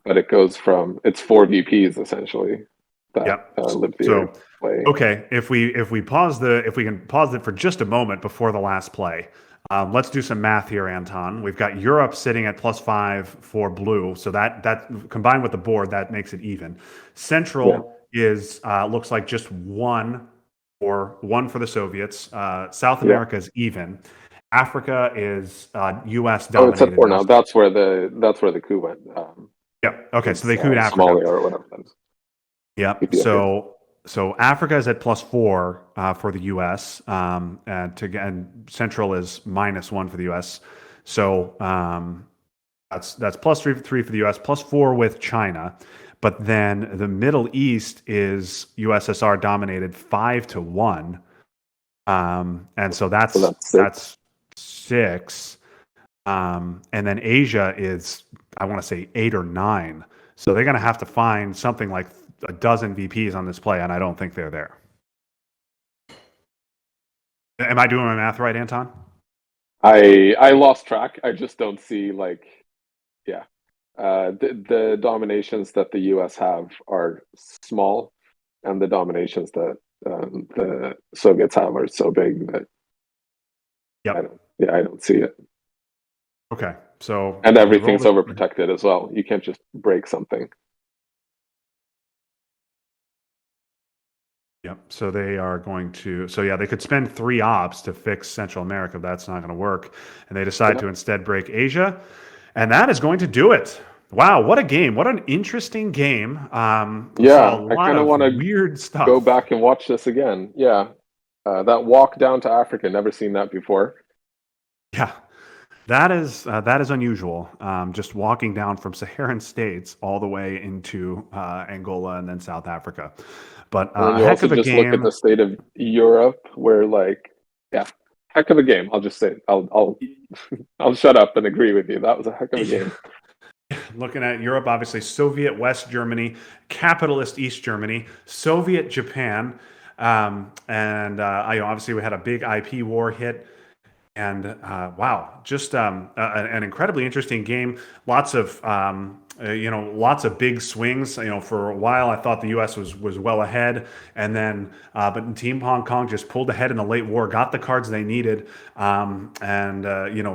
but it goes from it's four VPs essentially that Yep. live So theater play. okay, if we can pause it for just a moment before the last play. Let's do some math here, Anton. We've got Europe sitting at +5 for blue, so that combined with the board, that makes it even. Central is looks like just one for the Soviets. South America is even. Africa is U.S. Oh, it's at dominated. 4 now. That's where the coup went. Yep. Okay, so they couped Africa. Somalia or whatever that is. Yep. So Africa is at +4 for the U.S. And Central is -1 for the U.S. So that's +3 for the U.S. +4 with China, but then the Middle East is USSR dominated 5-1, and so that's 6. And then Asia is, I want to say, 8 or 9. So they're going to have to find something like a dozen VPs on this play, and I don't think they're there. Am I doing my math right, Anton? I lost track. I just don't see the dominations that the U.S. have are small, and the dominations that the Soviets have are so big that I don't see it. Okay, so and everything's overprotected as well. You can't just break something. Yep. So they are going to. So yeah, they could spend 3 ops to fix Central America, but that's not going to work. And they decide to instead break Asia, and that is going to do it. Wow, what a game! What an interesting game. I kind of want to weird stuff. Go back and watch this again. Yeah, that walk down to Africa, never seen that before. Yeah. That is unusual. Just walking down from Saharan states all the way into Angola and then South Africa. But you heck also of a just game. Look at the state of Europe, where heck of a game. I'll just say I'll shut up and agree with you. That was a heck of a game. Looking at Europe, obviously Soviet West Germany, capitalist East Germany, Soviet Japan, and obviously we had a big IP war hit. And wow, just an incredibly interesting game. Lots of big swings. For a while I thought the U.S. was well ahead, and then but Team Hong Kong just pulled ahead in the late war, got the cards they needed, and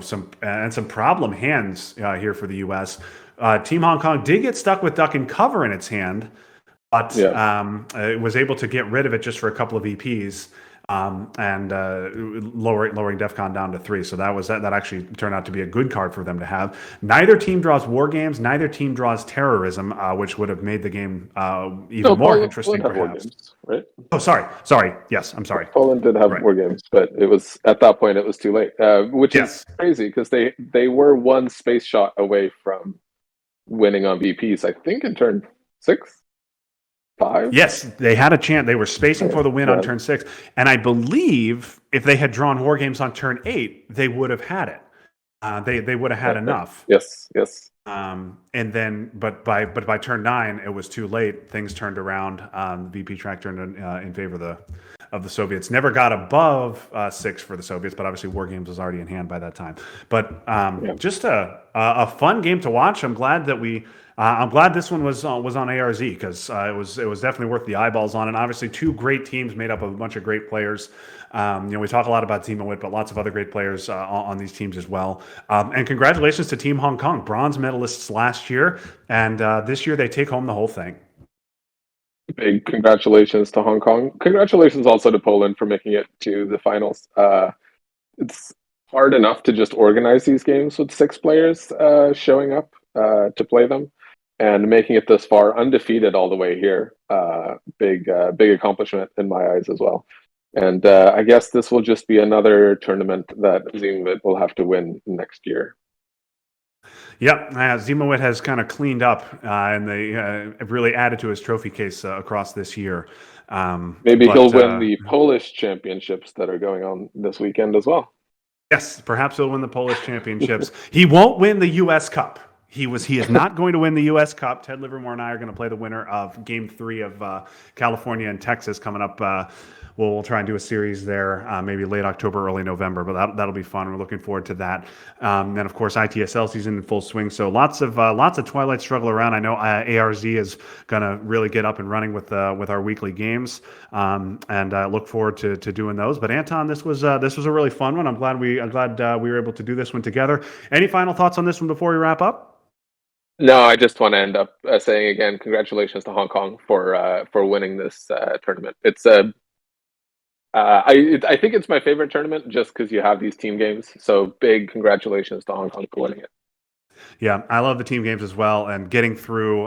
some problem hands here for the U.S. Team Hong Kong did get stuck with duck and cover in its hand, but it was able to get rid of it just for a couple of EPs. And lowering DEFCON down to 3. So that actually turned out to be a good card for them to have. Neither team draws war games. Neither team draws terrorism, which would have made the game even more interesting, perhaps. War games, right? Oh, sorry. Yes, I'm sorry. Poland did have war games, but it was at that point it was too late, which is crazy because they were one space shot away from winning on VPs. I think in turn 6. 5? Yes, they had a chance. They were spacing for the win on turn 6, and I believe if they had drawn war games on turn 8, they would have had it. They would have had enough. Yes. And then, but by turn 9, it was too late. Things turned around. The VP track turned in favor of the Soviets. Never got above 6 for the Soviets, but obviously war games was already in hand by that time. But just a fun game to watch. I'm glad that I'm glad this one was on ARZ because it was definitely worth the eyeballs on. And obviously, 2 great teams made up of a bunch of great players. We talk a lot about Team Wit, but lots of other great players on these teams as well. And congratulations to Team Hong Kong, bronze medalists last year, and this year they take home the whole thing. Big congratulations to Hong Kong. Congratulations also to Poland for making it to the finals. It's hard enough to just organize these games with 6 players showing up to play them. And making it this far undefeated all the way here, big accomplishment in my eyes as well. And I guess this will just be another tournament that Zimowit will have to win next year. Yep, Zimowit has kind of cleaned up, and they have really added to his trophy case across this year. Maybe he'll win the Polish championships that are going on this weekend as well. Yes, perhaps he'll win the Polish championships. He won't win the U.S. Cup. He is not going to win the U.S. Cup. Ted Livermore and I are going to play the winner of Game 3 of California and Texas coming up. we'll try and do a series there, maybe late October, early November. But that'll be fun. We're looking forward to that. Then of course ITSL season in full swing. So lots of Twilight Struggle around. I know ARZ is gonna really get up and running with our weekly games, and I look forward to doing those. But Anton, this was a really fun one. I'm glad we were able to do this one together. Any final thoughts on this one before we wrap up? No, I just want to end up saying again, congratulations to Hong Kong for winning this tournament. It's I think it's my favorite tournament just because you have these team games. So big congratulations to Hong Kong for winning it. Yeah, I love the team games as well, and getting through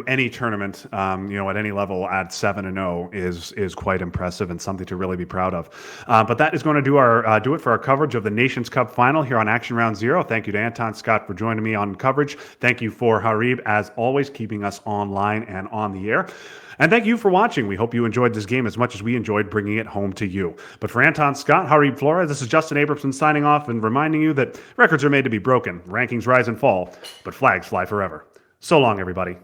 any tournament, at any level at 7-0 is quite impressive and something to really be proud of. But that is going to do it for our coverage of the Nations Cup final here on Action Round Zero. Thank you to Anton Scott for joining me on coverage. Thank you for Harib, as always, keeping us online and on the air. And thank you for watching. We hope you enjoyed this game as much as we enjoyed bringing it home to you. But for Anton Scott, Harib Flores, this is Justin Abramson signing off and reminding you that records are made to be broken, rankings rise and fall, but flags fly forever. So long, everybody.